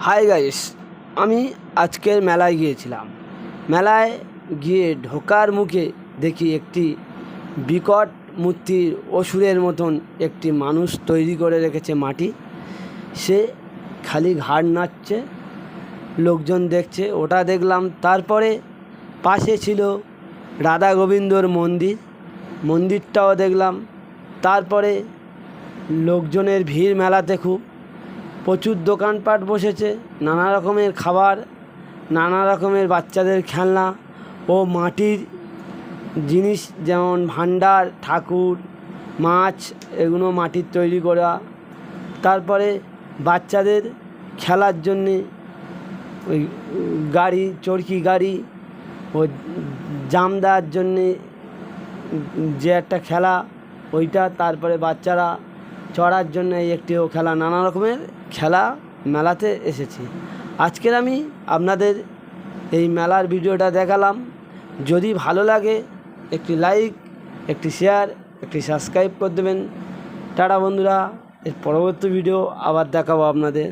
Hi guys, আমি আজকের মেলায় গিয়েছিলাম। মেলায় গিয়ে ঢোকার মুখে দেখি একটি বিকট মূর্তির অসুরের মতন একটি মানুষ তৈরি করে রেখেছে মাটি। সে খালি ঘাড় নাড়ছে, লোকজন দেখছে, ওটা দেখলাম। তারপরে পাশে ছিল রাধা গোবিন্দর মন্দিরটাও দেখলাম। তারপরে লোকজনের ভিড় মেলাতে, খুব প্রচুর দোকানপাট বসেছে, নানা রকমের খাবার, নানা রকমের বাচ্চাদের খেলনা ও মাটির জিনিস, যেমন ভাণ্ডার, ঠাকুর, মাছ, এগুলো মাটির তৈরি করা। তারপরে বাচ্চাদের খেলার জন্যে ওই গাড়ি, চরকি গাড়ি, ও জাম দেওয়ার জন্যে যে একটা খেলা, ওইটা। তারপরে বাচ্চারা চড়ার জন্য এই একটিও খেলা, নানা রকমের খেলা মেলাতে এসেছি। আজকের আমি আপনাদের এই মেলার ভিডিওটা দেখালাম। যদি ভালো লাগে একটি লাইক, একটি শেয়ার, একটি সাবস্ক্রাইব করে দেবেন। টাটা বন্ধুরা, এর পরবর্তী ভিডিও আবার দেখাবো আপনাদের।